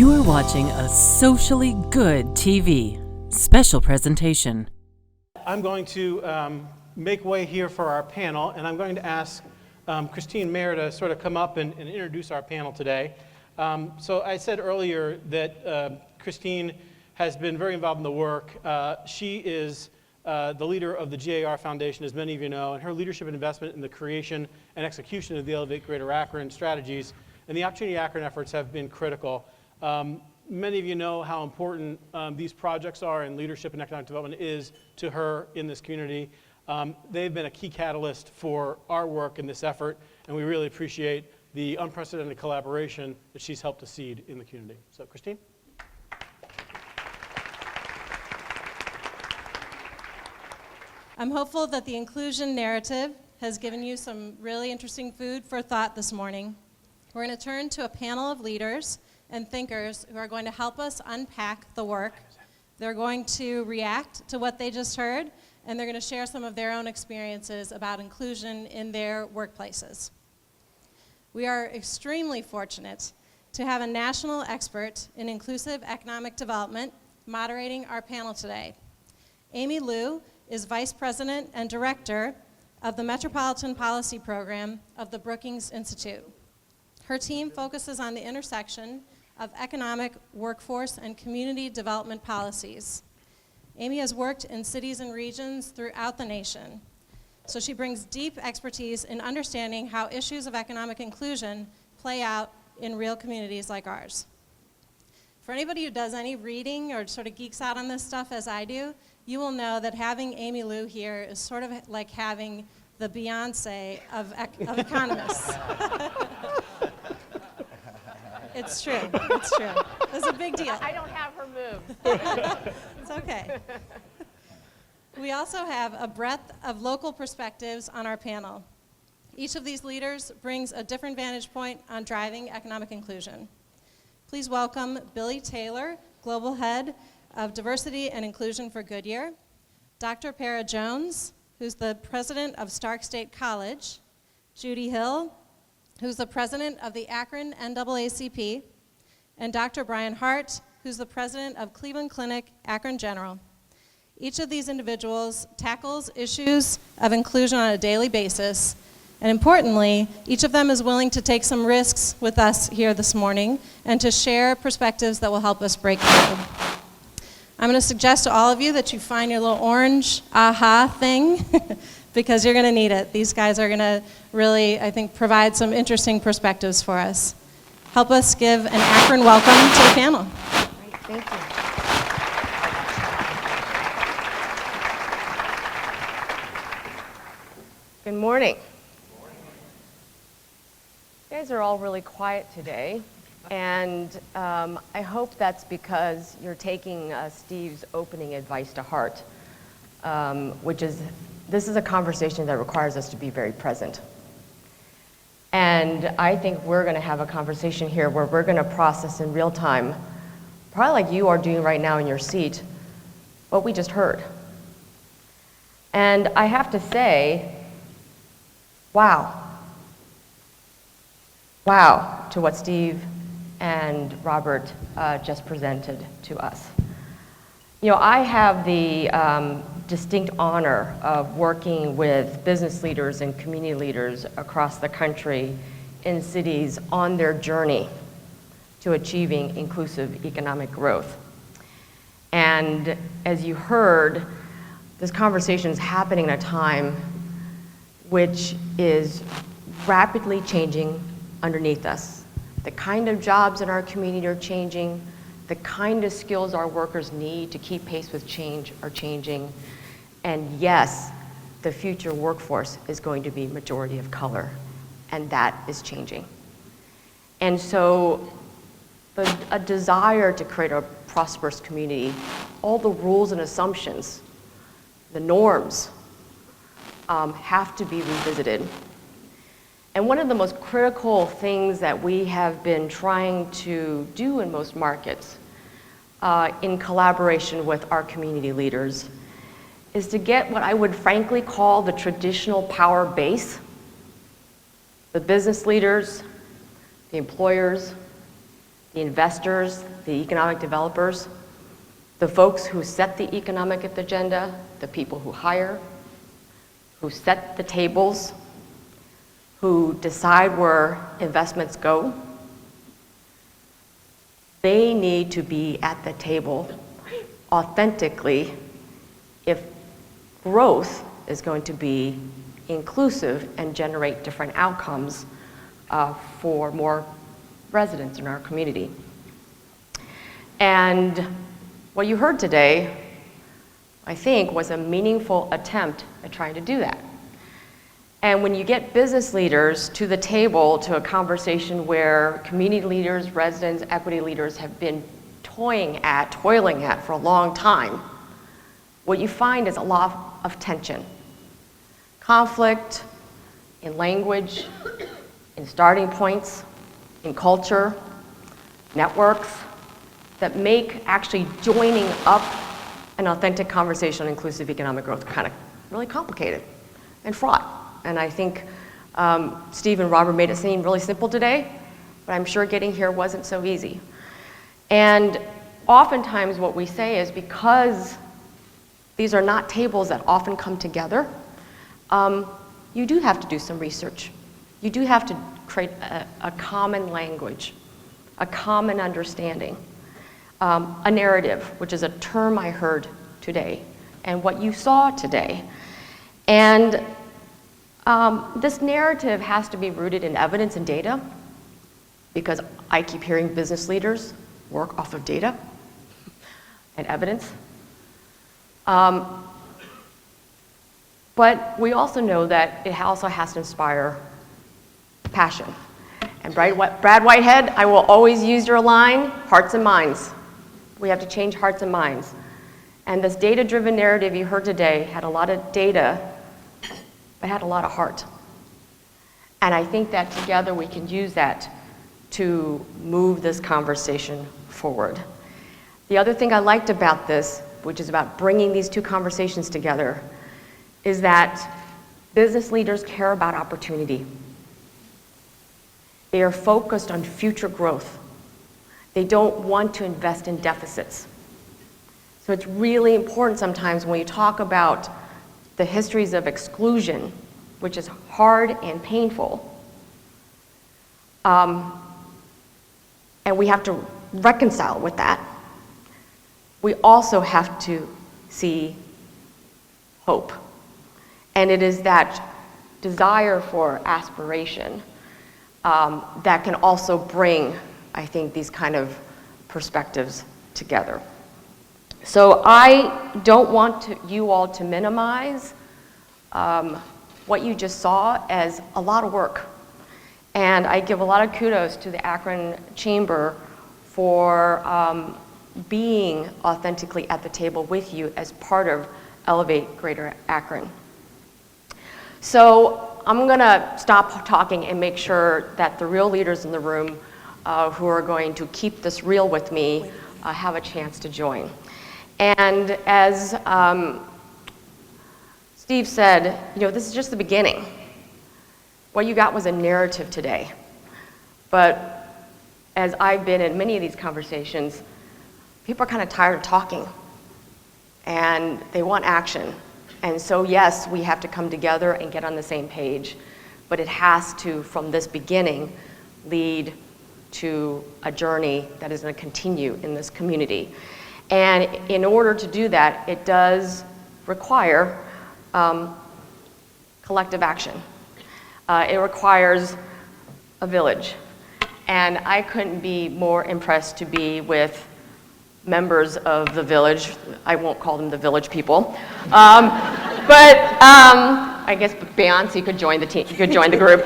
You are watching a socially good TV special presentation. I'm going to make way here for our panel, and I'm going to ask Christine Mayer to sort of come up and introduce our panel today. So I said earlier that Christine has been very involved in the work. She is the leader of the GAR Foundation, as many of you know, and her leadership and investment in the creation and execution of the Elevate Greater Akron strategies and the Opportunity Akron efforts have been critical. Many of you know how important these projects are and leadership and economic development is to her in this community. They've been a key catalyst for our work in this effort, and we really appreciate the unprecedented collaboration that she's helped to seed in the community. So, Christine? I'm hopeful that the inclusion narrative has given you some really interesting food for thought this morning. We're going to turn to a panel of leaders and thinkers who are going to help us unpack the work. They're going to react to what they just heard, and they're going to share some of their own experiences about inclusion in their workplaces. We are extremely fortunate to have a national expert in inclusive economic development moderating our panel today. Amy Liu is Vice President and Director of the Metropolitan Policy Program of the Brookings Institute. Her team focuses on the intersection of economic, workforce, and community development policies. Amy has worked in cities and regions throughout the nation, so she brings deep expertise in understanding how issues of economic inclusion play out in real communities like ours. For anybody who does any reading or sort of geeks out on this stuff as I do, you will know that having Amy Liu here is sort of like having the Beyonce of economists. It's true, it's true. It's a big deal. I don't have her move. It's okay. We also have a breadth of local perspectives on our panel. Each of these leaders brings a different vantage point on driving economic inclusion. Please welcome Billy Taylor, Global Head of Diversity and Inclusion for Goodyear, Dr. Para Jones, who's the President of Stark State College, Judi Hill, who's the President of the Akron NAACP, and Dr. Brian Harte, who's the President of Cleveland Clinic Akron General. Each of these individuals tackles issues of inclusion on a daily basis, and importantly, each of them is willing to take some risks with us here this morning and to share perspectives that will help us break through. I'm going to suggest to all of you that you find your little orange aha thing because you're going to need it. These guys are going to really, I think, provide some interesting perspectives for us. Help us give an Akron welcome to the panel. Great, thank you. Good morning. You guys are all really quiet today, and I hope that's because you're taking Steve's opening advice to heart, which is, this is a conversation that requires us to be very present. And I think we're going to have a conversation here where we're going to process in real time, probably like you are doing right now in your seat, what we just heard. And I have to say, wow. Wow to what Steve and Robert just presented to us. You know, I have the distinct honor of working with business leaders and community leaders across the country in cities on their journey to achieving inclusive economic growth. And as you heard, this conversation is happening at a time which is rapidly changing underneath us. The kind of jobs in our community are changing. The kind of skills our workers need to keep pace with change are changing. And yes, the future workforce is going to be majority of color, and that is changing. And so a desire to create a prosperous community, all the rules and assumptions, the norms, have to be revisited. And one of the most critical things that we have been trying to do in most markets, in collaboration with our community leaders, is to get what I would frankly call the traditional power base, the business leaders, the employers, the investors, the economic developers, the folks who set the economic agenda, the people who hire, who set the tables, who decide where investments go, they need to be at the table authentically if growth is going to be inclusive and generate different outcomes for more residents in our community. And what you heard today, I think, was a meaningful attempt at trying to do that. And when you get business leaders to the table to a conversation where community leaders, residents, equity leaders have been toiling at for a long time, what you find is a lot of tension. Conflict in language, in starting points, in culture, networks that make actually joining up an authentic conversation on inclusive economic growth kind of really complicated and fraught. And I think Steve and Robert made it seem really simple today, but I'm sure getting here wasn't so easy. And oftentimes what we say is because these are not tables that often come together, you do have to do some research. You do have to create a common language, a common understanding, a narrative, which is a term I heard today, and what you saw today. And this narrative has to be rooted in evidence and data, because I keep hearing business leaders work off of data and evidence. But we also know that it also has to inspire passion. And Brad Whitehead, I will always use your line, hearts and minds. We have to change hearts and minds. And this data-driven narrative you heard today had a lot of data, but had a lot of heart. And I think that together we can use that to move this conversation forward. The other thing I liked about this, which is about bringing these two conversations together, is that business leaders care about opportunity. They are focused on future growth. They don't want to invest in deficits. So it's really important sometimes when you talk about the histories of exclusion, which is hard and painful, and we have to reconcile with that. We also have to see hope. And it is that desire for aspiration that can also bring, I think, these kind of perspectives together. So I don't want you all to minimize what you just saw as a lot of work. And I give a lot of kudos to the Akron Chamber for being authentically at the table with you as part of Elevate Greater Akron. So I'm gonna stop talking and make sure that the real leaders in the room who are going to keep this real with me have a chance to join. And as Steve said, this is just the beginning. What you got was a narrative today. But as I've been in many of these conversations, people are kind of tired of talking and they want action. And so yes, we have to come together and get on the same page, but it has to, from this beginning, lead to a journey that is going to continue in this community. And in order to do that, it does require collective action. It requires a village. And I couldn't be more impressed to be with members of the village. I won't call them the village people. But I guess Beyonce could join the team, could join the group.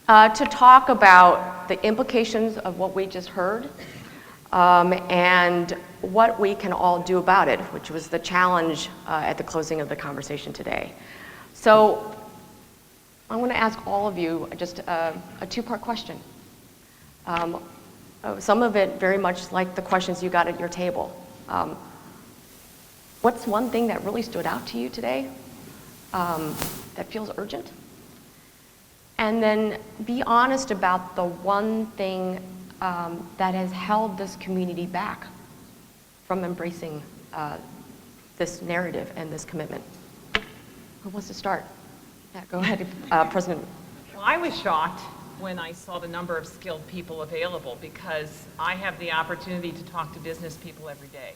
To talk about the implications of what we just heard and what we can all do about it, which was the challenge at the closing of the conversation today. So I want to ask all of you just a two-part question. Some of it very much like the questions you got at your table. What's one thing that really stood out to you today that feels urgent? And then be honest about the one thing that has held this community back from embracing this narrative and this commitment? Who wants to start? Yeah, go ahead, President. Well, I was shocked when I saw the number of skilled people available, because I have the opportunity to talk to business people every day,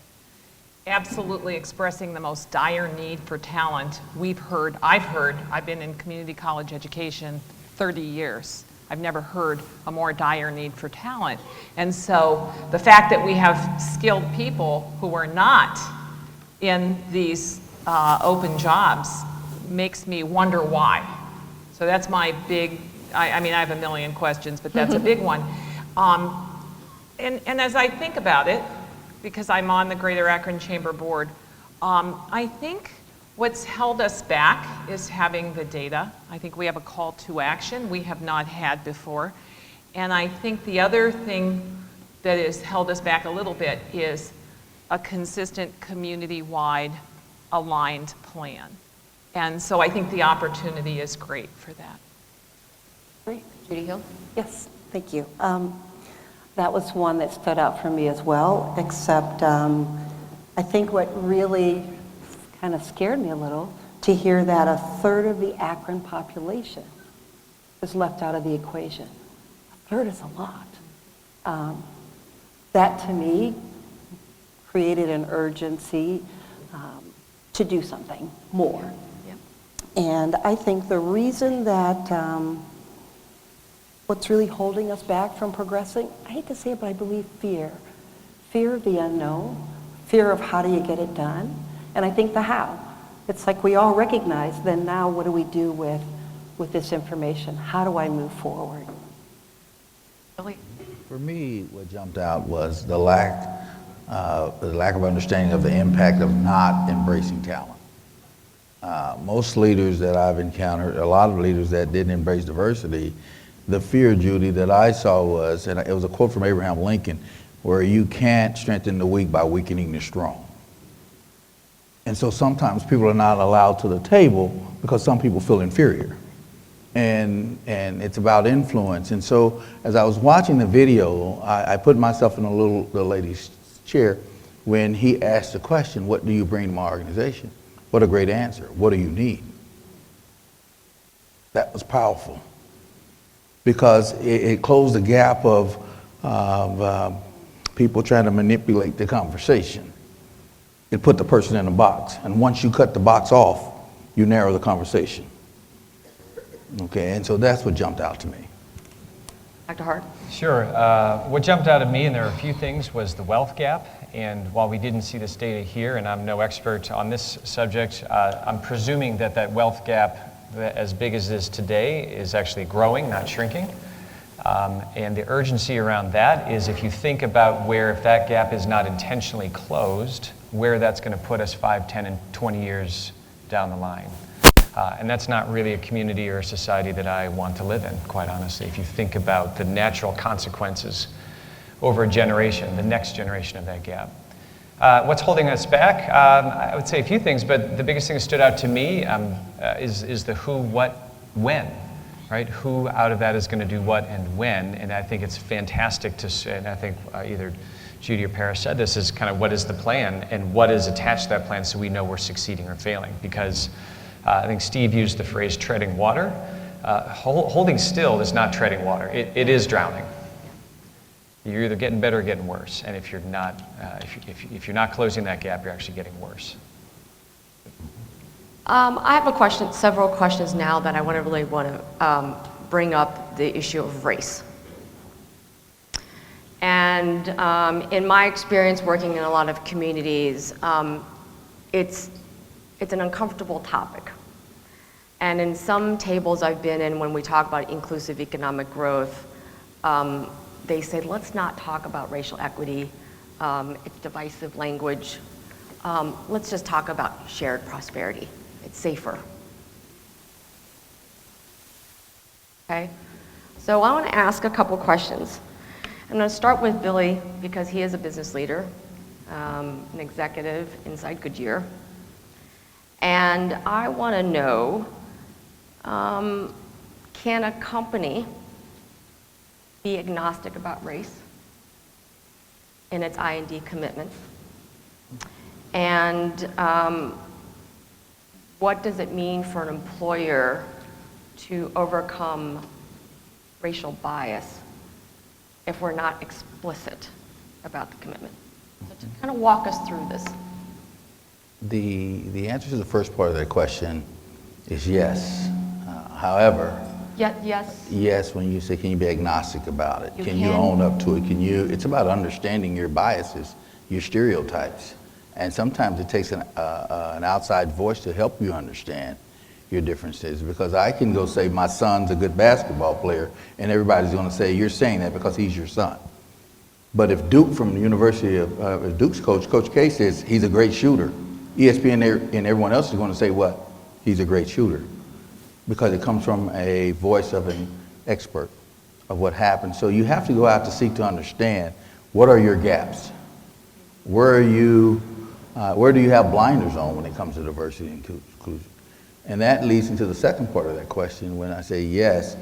absolutely expressing the most dire need for talent. I've been in community college education 30 years. I've never heard a more dire need for talent. And so the fact that we have skilled people who are not in these open jobs makes me wonder why. So that's my big, I mean, I have a million questions, but that's a big one. And as I think about it, because I'm on the Greater Akron Chamber Board, I think what's held us back is having the data. I think we have a call to action we have not had before. And I think the other thing that has held us back a little bit is a consistent community-wide aligned plan. And so I think the opportunity is great for that. Great. Judi Hill? Yes, thank you. That was one that stood out for me as well, except I think what really kind of scared me a little to hear that a third of the Akron population is left out of the equation. A third is a lot. That to me created an urgency to do something more. Yep. And I think the reason that what's really holding us back from progressing, I hate to say it, but I believe fear. Fear of the unknown, fear of how do you get it done, and I think the how. It's like we all recognize, then now what do we do with this information? How do I move forward? Billy? For me, what jumped out was the lack of understanding of the impact of not embracing talent. Most leaders that I've encountered, a lot of leaders that didn't embrace diversity, the fear, Judi, that I saw was, and it was a quote from Abraham Lincoln, where you can't strengthen the weak by weakening the strong. And so sometimes people are not allowed to the table because some people feel inferior. And it's about influence. And so as I was watching the video, I put myself in the lady's chair when he asked the question, what do you bring to my organization? What a great answer. What do you need? That was powerful, because it closed the gap of people trying to manipulate the conversation. It put the person in a box, and once you cut the box off, you narrow the conversation. Okay, and so that's what jumped out to me. Dr. Harte? Sure. What jumped out at me, and there are a few things, was the wealth gap. And while we didn't see this data here, and I'm no expert on this subject, I'm presuming that wealth gap, as big as it is today, is actually growing, not shrinking. And the urgency around that is, if you think about where, if that gap is not intentionally closed, where that's going to put us 5, 10, and 20 years down the line. And that's not really a community or a society that I want to live in, quite honestly. If you think about the natural consequences over a generation, the next generation of that gap. What's holding us back? I would say a few things, but the biggest thing that stood out to me is the who, what, when, right? Who out of that is going to do what and when, and I think it's fantastic to say, and I think either Judi or Paris said this, is kind of what is the plan and what is attached to that plan so we know we're succeeding or failing, because I think Steve used the phrase treading water. Holding still is not treading water, it is drowning. You're either getting better or getting worse, and if you're not, if you're not closing that gap, you're actually getting worse. I have several questions now that I really want to bring up the issue of race. And in my experience working in a lot of communities, it's an uncomfortable topic. And in some tables I've been in, when we talk about inclusive economic growth, they say, let's not talk about racial equity. It's divisive language. Let's just talk about shared prosperity. It's safer. Okay? So I want to ask a couple questions. I'm going to start with Billy, because he is a business leader, an executive inside Goodyear. And I want to know, can a company be agnostic about race? in its I&D commitment? And what does it mean for an employer to overcome racial bias if we're not explicit about the commitment? So to kind of walk us through this. The answer to the first part of that question is yes. However, Yes. yes, when you say, can you be agnostic about it? You Can you can. own up to it? It's about understanding your biases, your stereotypes. And sometimes it takes an outside voice to help you understand your differences. Because I can go say, my son's a good basketball player, and everybody's going to say, you're saying that because he's your son. But if Duke from the University of Duke's Coach K says he's a great shooter, ESPN and everyone else is going to say what? He's a great shooter. Because it comes from a voice of an expert of what happened. So you have to go out to seek to understand what are your gaps? Where do you have blinders on when it comes to diversity and inclusion? And that leads into the second part of that question. When I say yes,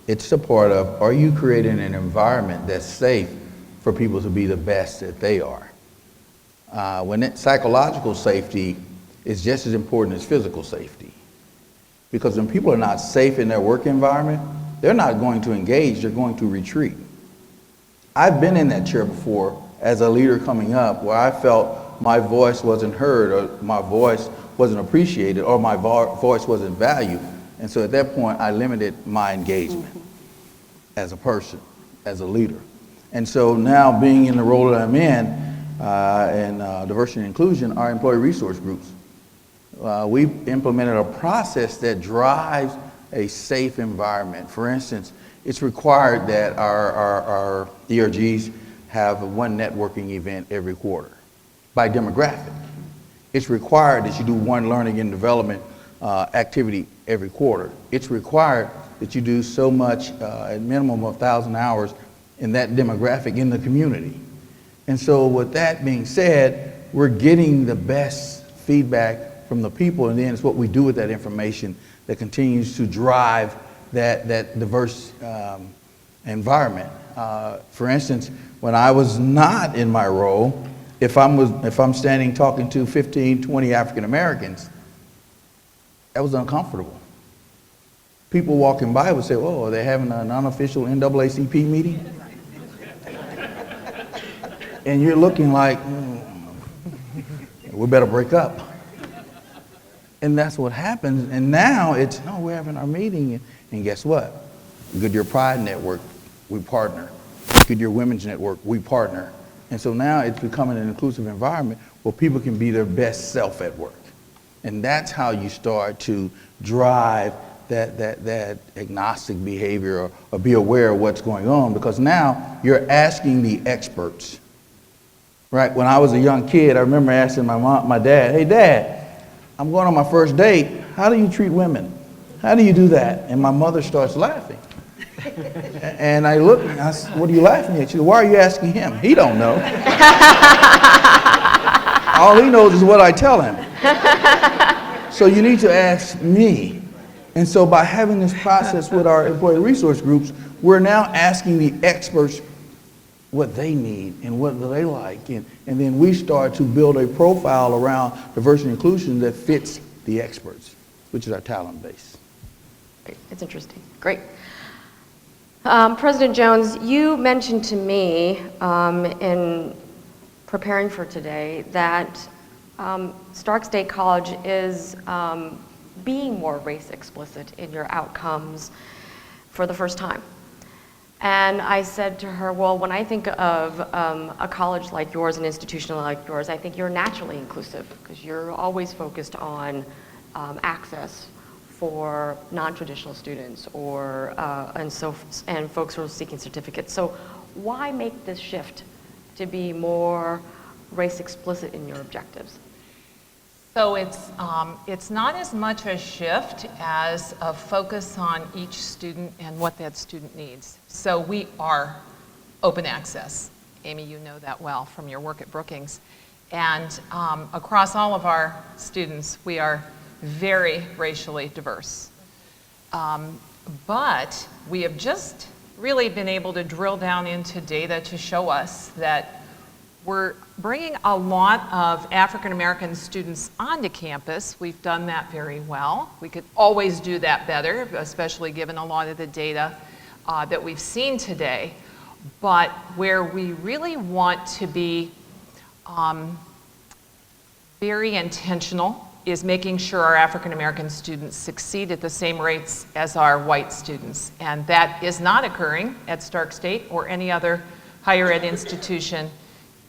it's the part of, are you creating an environment that's safe for people to be the best that they are? Psychological safety is just as important as physical safety. Because when people are not safe in their work environment, they're not going to engage, they're going to retreat. I've been in that chair before as a leader coming up where I felt my voice wasn't heard, or my voice wasn't appreciated, or my voice wasn't valued. And so at that point, I limited my engagement as a person, as a leader. And so now being in the role that I'm in diversity and inclusion, our employee resource groups, we've implemented a process that drives a safe environment. For instance, it's required that our ERGs have one networking event every quarter by demographic. It's required that you do one learning and development activity every quarter. It's required that you do so much, a minimum of 1,000 hours in that demographic in the community. And so with that being said, we're getting the best feedback from the people, and then it's what we do with that information that continues to drive that diverse environment. For instance, when I was not in my role, if I'm standing talking to 15, 20 African Americans, that was uncomfortable. People walking by would say, "Oh, are they having an unofficial NAACP meeting?" And you're looking like, we better break up. And that's what happens. And now it's, no, we're having our meeting. And guess what? Goodyear Pride Network, we partner. Goodyear Women's Network, we partner. And so now it's becoming an inclusive environment where people can be their best self at work. And that's how you start to drive that agnostic behavior, or be aware of what's going on, because now you're asking the experts. Right? When I was a young kid, I remember asking my dad, "Hey, Dad, I'm going on my first date. How do you treat women? How do you do that?" And my mother starts laughing. And I look and I said, "What are you laughing at?" She said, "Why are you asking him? He don't know." All he knows is what I tell him. So you need to ask me. And so by having this process with our employee resource groups, we're now asking the experts what they need and what they like. And then we start to build a profile around diversity and inclusion that fits the experts, which is our talent base. Great. It's interesting. Great. President Jones, you mentioned to me in preparing for today that Stark State College is being more race explicit in your outcomes for the first time. And I said to her, well, when I think of a college like yours, an institution like yours, I think you're naturally inclusive because you're always focused on access for non-traditional students or and folks who are seeking certificates. So why make this shift to be more race explicit in your objectives? So it's not as much a shift as a focus on each student and what that student needs. So we are open access. Amy, you know that well from your work at Brookings. And across all of our students, we are very racially diverse. But we have just really been able to drill down into data to show us that we're bringing a lot of African American students onto campus. We've done that very well. We could always do that better, especially given a lot of the data that we've seen today. But where we really want to be very intentional is making sure our African American students succeed at the same rates as our white students. And that is not occurring at Stark State or any other higher ed institution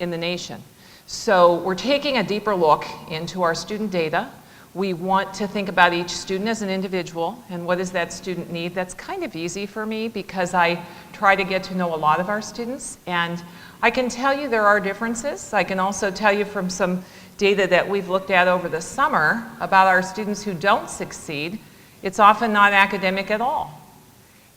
in the nation. So we're taking a deeper look into our student data. We want to think about each student as an individual and what does that student need. That's kind of easy for me because I try to get to know a lot of our students, and I can tell you there are differences. I can also tell you from some data that we've looked at over the summer about our students who don't succeed, it's often not academic at all.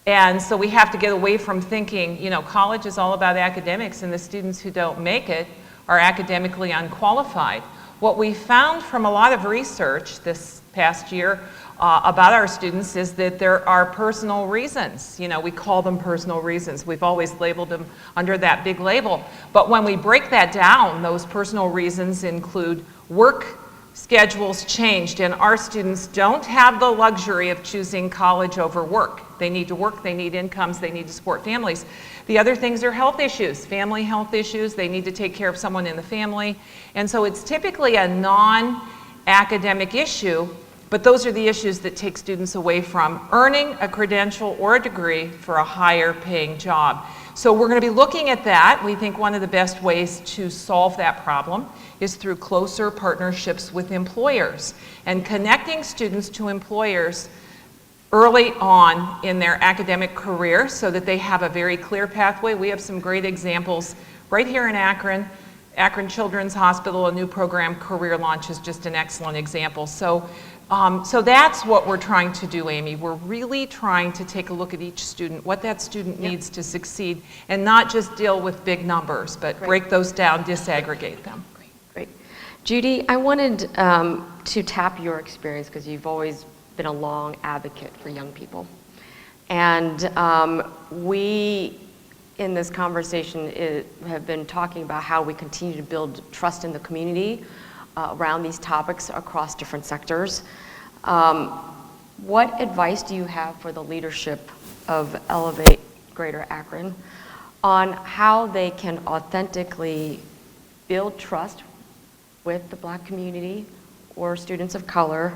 And so we have to get away from thinking, you know, college is all about academics and the students who don't make it are academically unqualified. What we found from a lot of research this past year about our students is that there are personal reasons. You know, we call them personal reasons. We've always labeled them under that big label. But when we break that down, those personal reasons include work schedules changed, and our students don't have the luxury of choosing college over work. They need to work, they need incomes, they need to support families. The other things are health issues, family health issues. They need to take care of someone in the family. And so it's typically a non-academic issue, but those are the issues that take students away from earning a credential or a degree for a higher paying job. So we're going to be looking at that. We think one of the best ways to solve that problem is through closer partnerships with employers and connecting students to employers early on in their academic career so that they have a very clear pathway. We have some great examples right here in Akron. Akron Children's Hospital, a new program, Career Launch, is just an excellent example. So that's what we're trying to do, Amy. We're really trying to take a look at each student, what that student needs to succeed, and not just deal with big numbers, but break those down, disaggregate them. Great. Judi, I wanted to tap your experience because you've always been a long advocate for young people. And we, in this conversation, have been talking about how we continue to build trust in the community around these topics across different sectors. What advice do you have for the leadership of Elevate Greater Akron on how they can authentically build trust with the Black community or students of color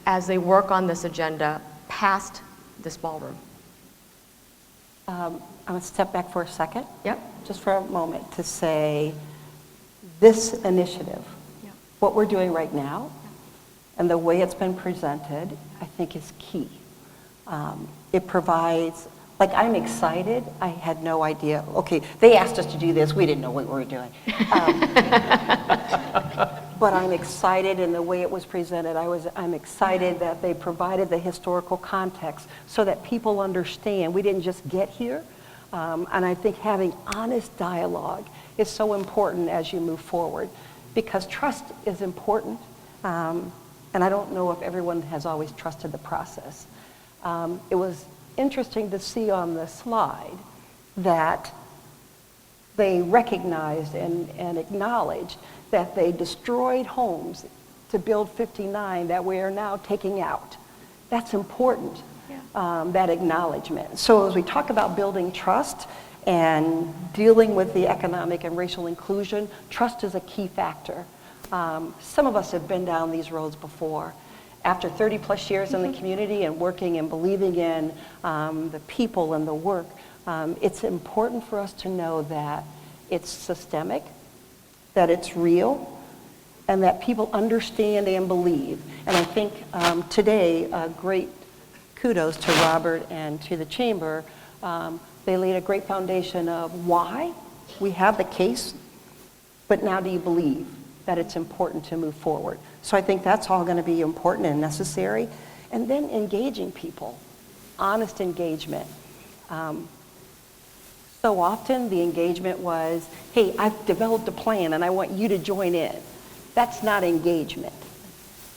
as they work on this agenda past this ballroom? I'm going to step back for a second. Yep. Just for a moment to say this initiative, what we're doing right now, and the way it's been presented, I think is key. It provides, like, I'm excited. I had no idea. Okay, they asked us to do this. We didn't know what we were doing. But I'm excited in the way it was presented. I'm excited that they provided the historical context so that people understand. We didn't just get here. And I think having honest dialogue is so important as you move forward, because trust is important. And I don't know if everyone has always trusted the process. It was interesting to see on the slide that they recognized and acknowledged that they destroyed homes to build 59 that we are now taking out. That's important, that acknowledgement. So as we talk about building trust and dealing with the economic and racial inclusion, trust is a key factor. Some of us have been down these roads before. After 30 plus years in the community and working and believing in the people and the work, it's important for us to know that it's systemic, that it's real, and that people understand and believe. And I think today, great kudos to Robert and to the Chamber. They laid a great foundation of why we have the case, but now do you believe that it's important to move forward? So I think that's all going to be important and necessary. And then engaging people, honest engagement. So often the engagement was, hey, I've developed a plan and I want you to join in. That's not engagement.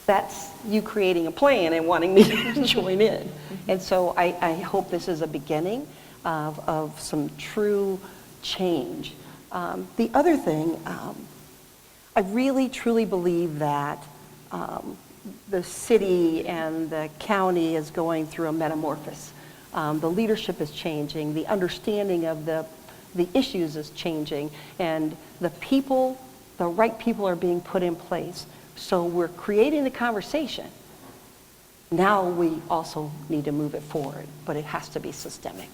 That's you creating a plan and wanting me to join in. And so I hope this is a beginning of some true change. The other thing, I really truly believe that the city and the county is going through a metamorphosis. The leadership is changing, the understanding of the issues is changing, and the right people are being put in place. So we're creating the conversation. Now we also need to move it forward, but it has to be systemic.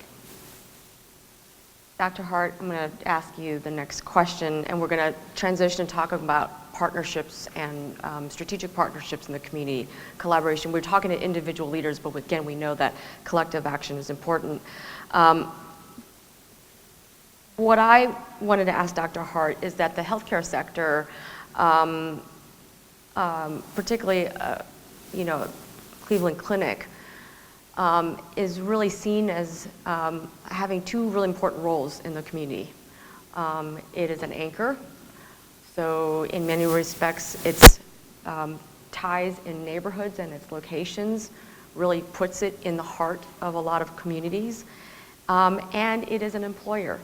Dr. Harte, I'm going to ask you the next question, and we're going to transition and talk about partnerships and strategic partnerships in the community, collaboration. We're talking to individual leaders, but again, we know that collective action is important. What I wanted to ask Dr. Harte is that the healthcare sector, particularly, Cleveland Clinic, is really seen as having two really important roles in the community. It is an anchor, so in many respects, its ties in neighborhoods and its locations really puts it in the heart of a lot of communities. And it is an employer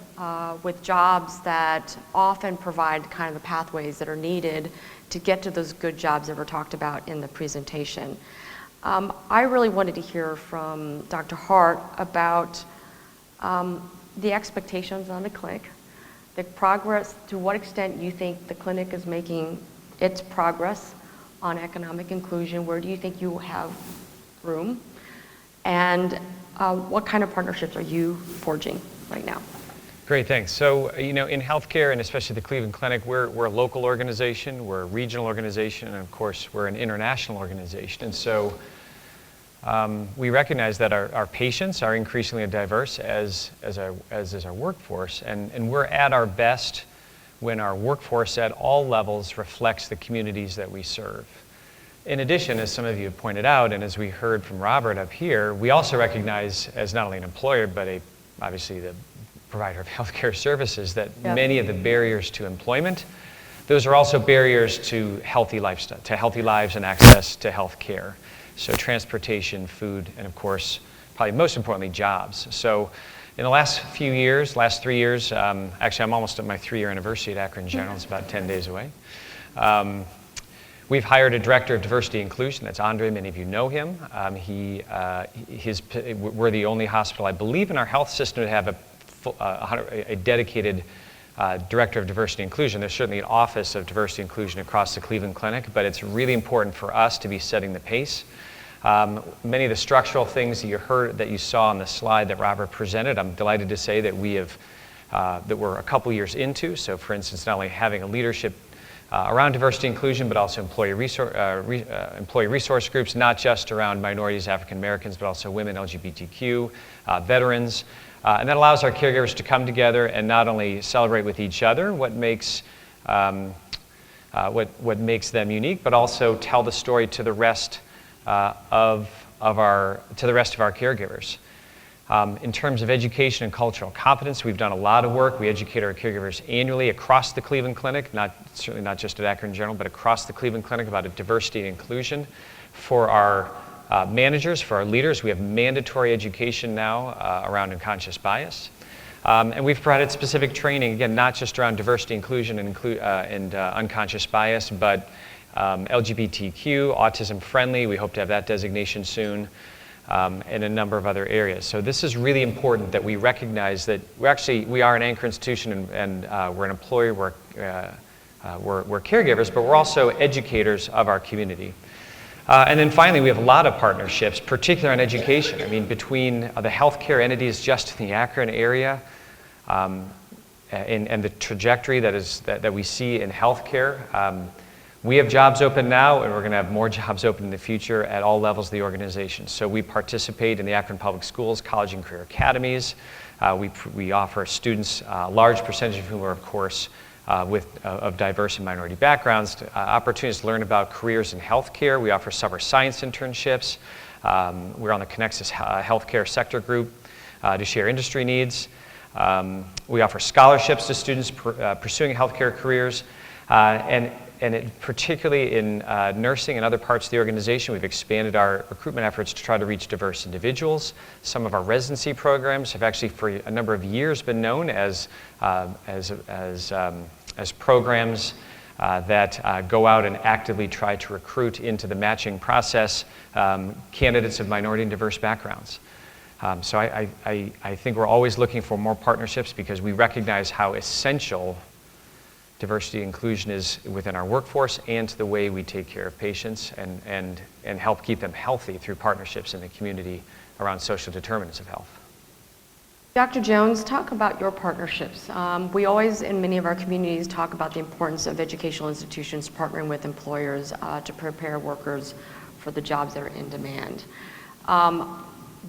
with jobs that often provide kind of the pathways that are needed to get to those good jobs that were talked about in the presentation. I really wanted to hear from Dr. Harte about the expectations on the clinic, the progress, to what extent you think the clinic is making its progress on economic inclusion, where do you think you have room, and what kind of partnerships are you forging right now? Great, thanks. So, in healthcare, and especially the Cleveland Clinic, we're a local organization, we're a regional organization, and of course, we're an international organization. And so we recognize that our patients are increasingly diverse, as is our workforce, and we're at our best when our workforce at all levels reflects the communities that we serve. In addition, as some of you have pointed out, and as we heard from Robert up here, we also recognize as not only an employer, but obviously the provider of healthcare services, that many of the barriers to employment, those are also barriers to healthy lifestyle, to healthy lives and access to health care. So transportation, food, and of course, probably most importantly, jobs. So in the last 3 years, actually I'm almost at my 3-year anniversary at Akron General, it's about 10 days away. We've hired a director of diversity and inclusion. That's Andre. Many of you know him. We're the only hospital, I believe, in our health system to have a dedicated director of diversity and inclusion. There's certainly an office of diversity and inclusion across the Cleveland Clinic, but it's really important for us to be setting the pace. Many of the structural things that you saw on the slide that Robert presented, I'm delighted to say that that we're a couple years into. So, for instance, not only having a leadership around diversity and inclusion, but also employee resource groups, not just around minorities, African Americans, but also women, LGBTQ, veterans. And that allows our caregivers to come together and not only celebrate with each other what makes them unique, but also tell the story to the rest of our caregivers. In terms of education and cultural competence, we've done a lot of work. We educate our caregivers annually across the Cleveland Clinic, certainly not just at Akron General, but across the Cleveland Clinic about diversity and inclusion. For our managers, for our leaders, we have mandatory education now around unconscious bias. And we've provided specific training, again, not just around diversity, inclusion, and unconscious bias, but LGBTQ, autism friendly. We hope to have that designation soon. In a number of other areas. So this is really important that we recognize that we are an anchor institution and we're an employer, we're caregivers, but we're also educators of our community. And then finally, we have a lot of partnerships, particularly on education. I mean, between the healthcare entities just in the Akron area and the trajectory that we see in healthcare. We have jobs open now, and we're going to have more jobs open in the future at all levels of the organization. So we participate in the Akron Public Schools, college and career academies. We offer students, a large percentage of whom are, of course, of diverse and minority backgrounds, opportunities to learn about careers in healthcare. We offer summer science internships. We're on the Connexus Healthcare Sector Group to share industry needs. We offer scholarships to students pursuing healthcare careers. And particularly in nursing and other parts of the organization, we've expanded our recruitment efforts to try to reach diverse individuals. Some of our residency programs have actually for a number of years been known as programs that go out and actively try to recruit into the matching process candidates of minority and diverse backgrounds. So I think we're always looking for more partnerships because we recognize how essential diversity and inclusion is within our workforce and to the way we take care of patients and help keep them healthy through partnerships in the community around social determinants of health. Dr. Jones, talk about your partnerships. We always, in many of our communities, talk about the importance of educational institutions partnering with employers to prepare workers for the jobs that are in demand.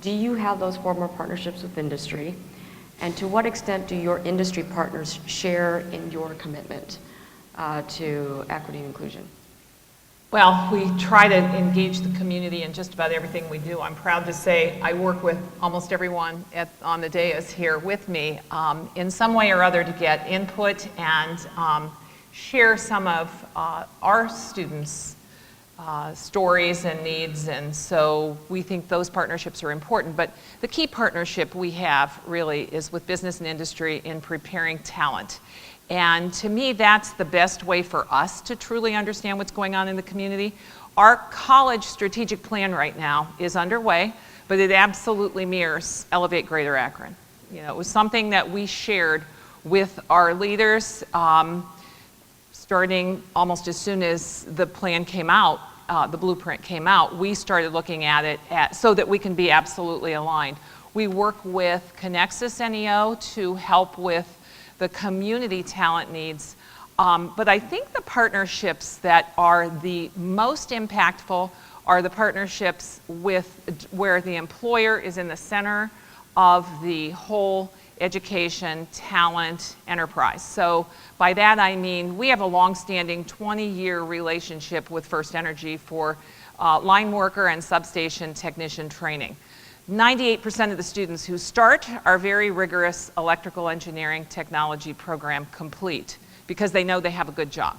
Do you have those formal partnerships with industry? And to what extent do your industry partners share in your commitment to equity and inclusion? Well, we try to engage the community in just about everything we do. I'm proud to say I work with almost everyone on the dais here with me in some way or other to get input and share some of our students' stories and needs, and so we think those partnerships are important. But the key partnership we have really is with business and industry in preparing talent. And to me, that's the best way for us to truly understand what's going on in the community. Our college strategic plan right now is underway, but it absolutely mirrors Elevate Greater Akron. You know, it was something that we shared with our leaders starting almost as soon as the plan came out, the blueprint came out. We started looking at it so that we can be absolutely aligned. We work with Connexus NEO to help with the community talent needs. But I think the partnerships that are the most impactful are the partnerships where the employer is in the center of the whole education talent enterprise. So by that I mean we have a long-standing 20-year relationship with First Energy for line worker and substation technician training. 98% of the students who start our very rigorous electrical engineering technology program complete because they know they have a good job.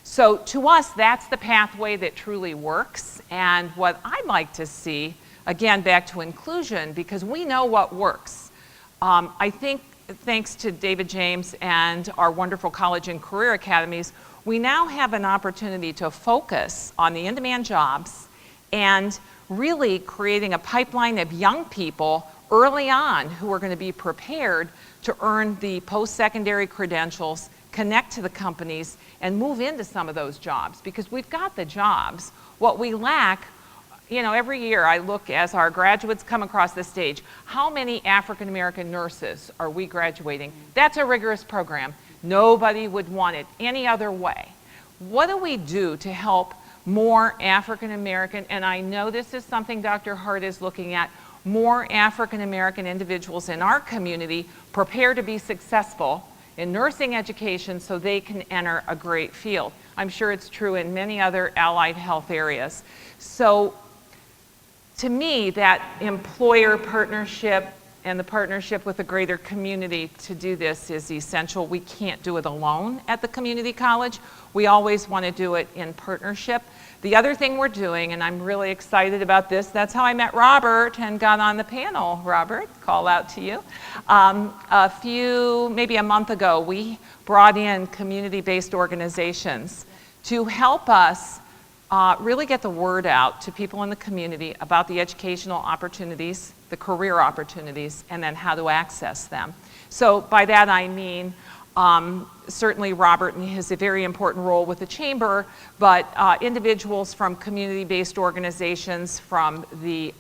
So to us, that's the pathway that truly works. And what I'd like to see, again, back to inclusion, because we know what works. I think thanks to David James and our wonderful college and career academies, we now have an opportunity to focus on the in-demand jobs and really creating a pipeline of young people early on who are going to be prepared to earn the post-secondary credentials, connect to the companies, and move into some of those jobs because we've got the jobs. What we lack, you know, every year I look as our graduates come across the stage, how many African American nurses are we graduating? That's a rigorous program. Nobody would want it any other way. What do we do to help more African American, and I know this is something Dr. Harte is looking at, more African American individuals in our community prepare to be successful in nursing education so they can enter a great field. I'm sure it's true in many other allied health areas. So to me, that employer partnership and the partnership with the greater community to do this is essential. We can't do it alone at the community college. We always want to do it in partnership. The other thing we're doing, and I'm really excited about this, that's how I met Robert and got on the panel. Robert, call out to you. Maybe a month ago, we brought in community-based organizations to help us really get the word out to people in the community about the educational opportunities, the career opportunities, and then how to access them. So by that I mean certainly Robert and his very important role with the chamber, but individuals from community-based organizations, from the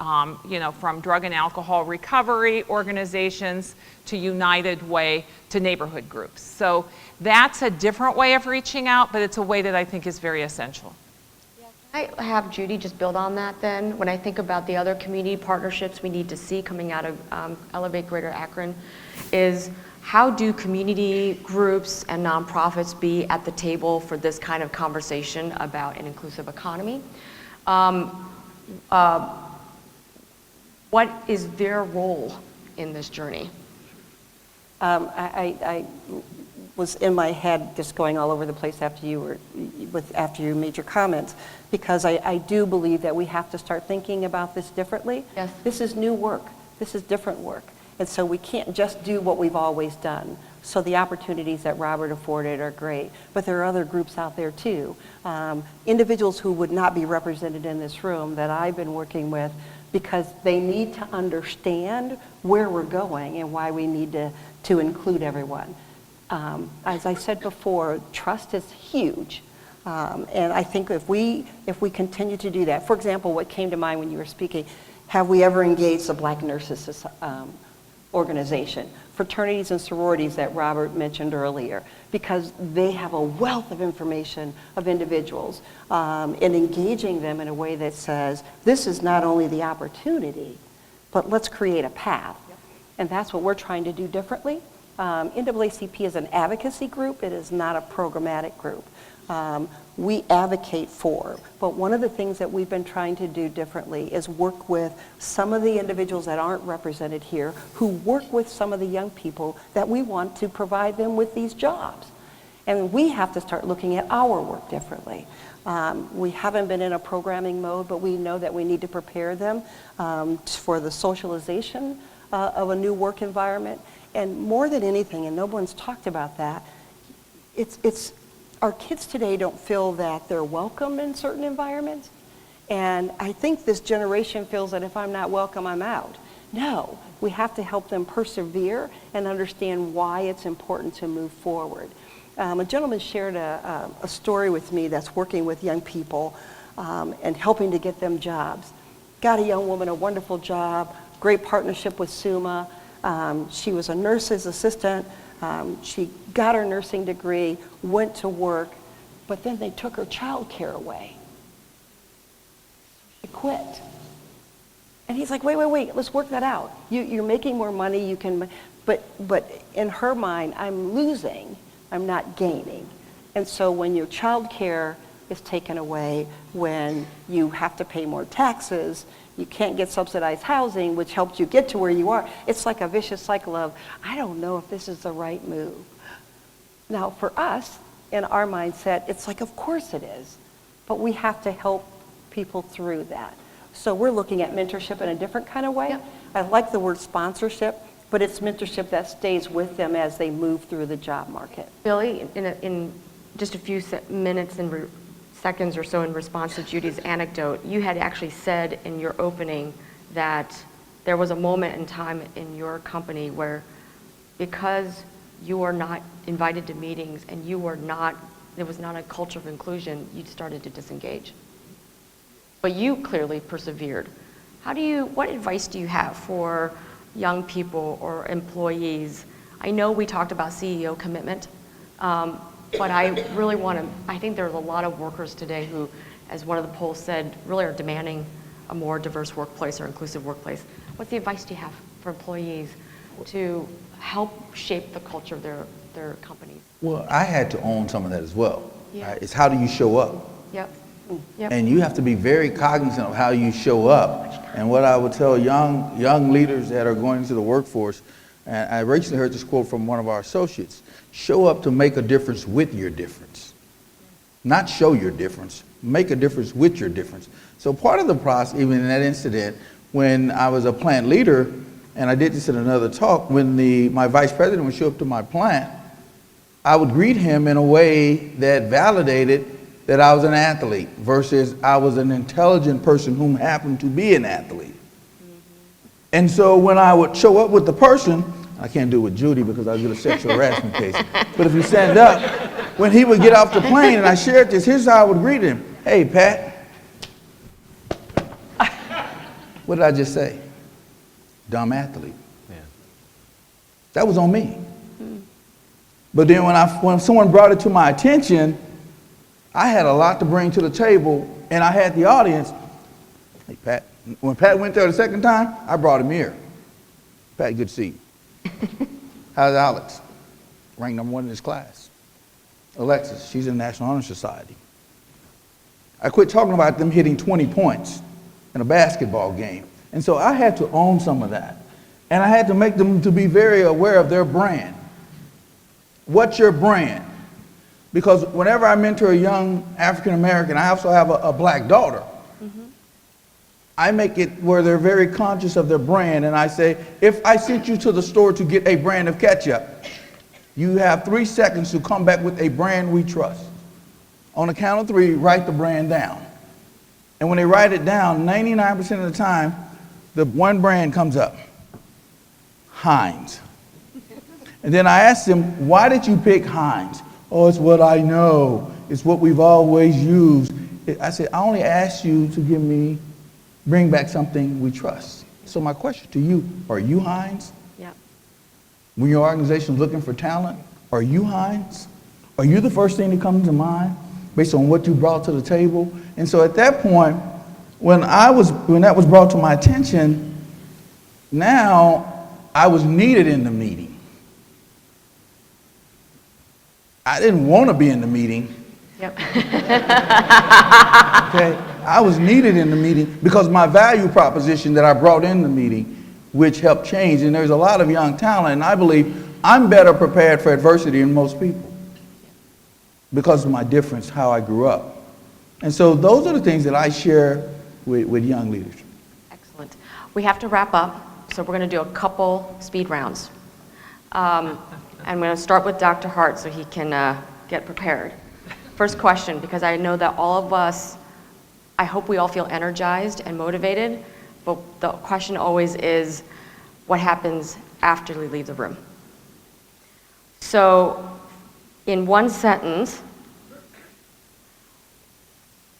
from drug and alcohol recovery organizations to United Way to neighborhood groups. So that's a different way of reaching out, but it's a way that I think is very essential. I have Judi just build on that then. When I think about the other community partnerships we need to see coming out of Elevate Greater Akron is how do community groups and nonprofits be at the table for this kind of conversation about an inclusive economy? What is their role in this journey? I was in my head, just going all over the place after you made your comments, because I do believe that we have to start thinking about this differently. Yes. This is new work. This is different work. And so we can't just do what we've always done. So the opportunities that Robert afforded are great, but there are other groups out there too. Individuals who would not be represented in this room that I've been working with, because they need to understand where we're going and why we need to include everyone. As I said before, trust is huge. And I think if we continue to do that, for example, what came to mind when you were speaking, have we ever engaged the Black Nurses organization, fraternities and sororities that Robert mentioned earlier, because they have a wealth of information of individuals, and engaging them in a way that says, this is not only the opportunity, but let's create a path. And that's what we're trying to do differently. NAACP is an advocacy group. It is not a programmatic group. We advocate for, but one of the things that we've been trying to do differently is work with some of the individuals that aren't represented here, who work with some of the young people that we want to provide them with these jobs. And we have to start looking at our work differently. We haven't been in a programming mode, but we know that we need to prepare them for the socialization of a new work environment. And more than anything, and no one's talked about that, it's our kids today don't feel that they're welcome in certain environments. And I think this generation feels that if I'm not welcome, I'm out. No, we have to help them persevere and understand why it's important to move forward. A gentleman shared a story with me that's working with young people and helping to get them jobs. Got a young woman a wonderful job, great partnership with SUMA. She was a nurse's assistant. She got her nursing degree, went to work, but then they took her child care away. She quit. And he's like, wait, let's work that out. You're making more money, you can, but in her mind, I'm losing, I'm not gaining. And so when your child care is taken away, when you have to pay more taxes, you can't get subsidized housing, which helped you get to where you are. It's like a vicious cycle of, I don't know if this is the right move. Now, for us, in our mindset, it's like, of course it is. But we have to help people through that. So we're looking at mentorship in a different kind of way. Yep. I like the word sponsorship, but it's mentorship that stays with them as they move through the job market. Billy, in just a few minutes and seconds or so in response to Judy's anecdote, you had actually said in your opening that there was a moment in time in your company where, because you were not invited to meetings and there was not a culture of inclusion, you started to disengage. But you clearly persevered. What advice do you have for young people or employees? I know we talked about CEO commitment, but I think there's a lot of workers today who, as one of the polls said, really are demanding a more diverse workplace or inclusive workplace. What's the advice do you have for employees to help shape the culture of their companies? Well, I had to own some of that as well. Yeah. It's how do you show up? Yep. And you have to be very cognizant of how you show up. And what I would tell young leaders that are going into the workforce, and I recently heard this quote from one of our associates, show up to make a difference with your difference. Not show your difference, make a difference with your difference. So part of the process, even in that incident, when I was a plant leader, and I did this in another talk, when my vice president would show up to my plant, I would greet him in a way that validated that I was an athlete versus I was an intelligent person whom happened to be an athlete. And so when I would show up with the person, I can't do it with Judi because I'll get a sexual harassment case, but if you stand up, when he would get off the plane and I shared this, here's how I would greet him. Hey, Pat. What did I just say? Dumb athlete. Yeah. That was on me. But then when someone brought it to my attention, I had a lot to bring to the table, and I had the audience. Hey, Pat. When Pat went there the second time, I brought him here. Pat, good to see you. How's Alex? Ranked number 1 in his class. Alexis, she's in the National Honor Society. I quit talking about them hitting 20 points in a basketball game. And so I had to own some of that. And I had to make them to be very aware of their brand. what's your brand? Because whenever I mentor a young African American, I also have a black daughter. I make it where they're very conscious of their brand, and I say, if I sent you to the store to get a brand of ketchup, you have 3 seconds to come back with a brand we trust. On the count of 3, write the brand down. And when they write it down, 99% of the time, the one brand comes up, Heinz. And then I ask them, why did you pick Heinz? Oh, it's what I know. It's what we've always used. I said, I only asked you to bring back something we trust. So my question to you, are you Heinz? Yep. When your organization is looking for talent, are you Heinz? Are you the first thing that comes to mind based on what you brought to the table? And so at that point, when that was brought to my attention, now I was needed in the meeting. I didn't want to be in the meeting. Yep. Okay, I was needed in the meeting because my value proposition that I brought in the meeting, which helped change, and there's a lot of young talent, and I believe I'm better prepared for adversity than most people because of my difference, how I grew up. And so those are the things that I share with young leaders. Excellent. We have to wrap up, so we're going to do a couple speed rounds. I'm going to start with Dr. Harte so he can get prepared. First question, because I know that all of us, I hope we all feel energized and motivated, but the question always is, what happens after we leave the room? So, in one sentence,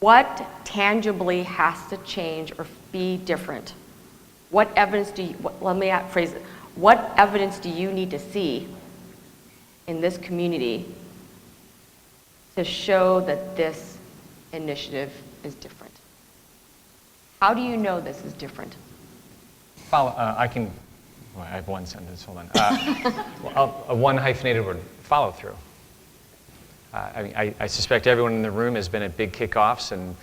what tangibly has to change or be different? What evidence do you, let me phrase it, what evidence do you need to see in this community to show that this initiative is different? How do you know this is different? I have one sentence, hold on. A one hyphenated word, follow through. I suspect everyone in the room has been at big kickoffs and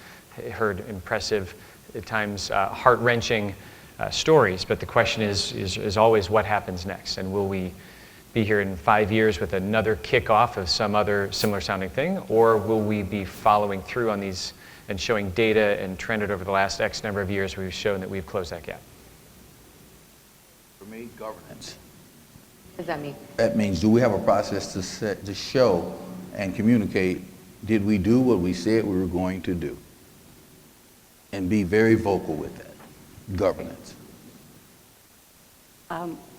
heard impressive, at times heart-wrenching stories, but the question is always what happens next, and will we be here in 5 years with another kickoff of some other similar sounding thing, or will we be following through on these and showing data and trended over the last X number of years we've shown that we've closed that gap? For me, governance. What does that mean? That means, do we have a process to show and communicate, did we do what we said we were going to do? And be very vocal with that. Governance.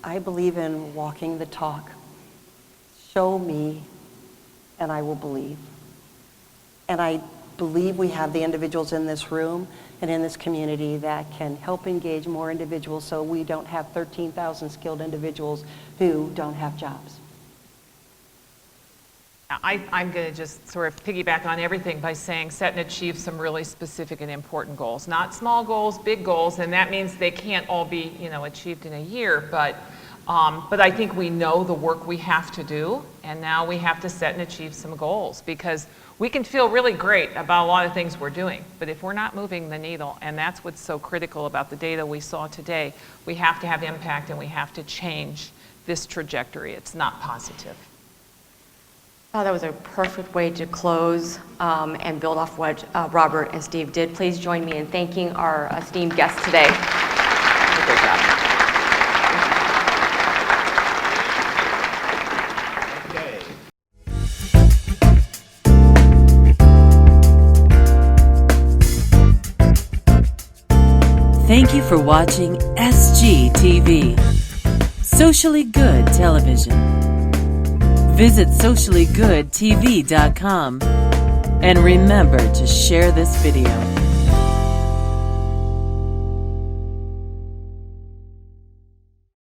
I believe in walking the talk. Show me, and I will believe. And I believe we have the individuals in this room and in this community that can help engage more individuals so we don't have 13,000 skilled individuals who don't have jobs. I'm going to just sort of piggyback on everything by saying set and achieve some really specific and important goals. Not small goals, big goals, and that means they can't all be, achieved in a year, but I think we know the work we have to do, and now we have to set and achieve some goals, because we can feel really great about a lot of things we're doing, but if we're not moving the needle, and that's what's so critical about the data we saw today, we have to have impact and we have to change this trajectory. It's not positive. Oh, that was a perfect way to close and build off what Robert and Steve did. Please join me in thanking our esteemed guests today. Great job. Thank you for watching SGTV, Socially Good Television. Visit sociallygoodtv.com and remember to share this video.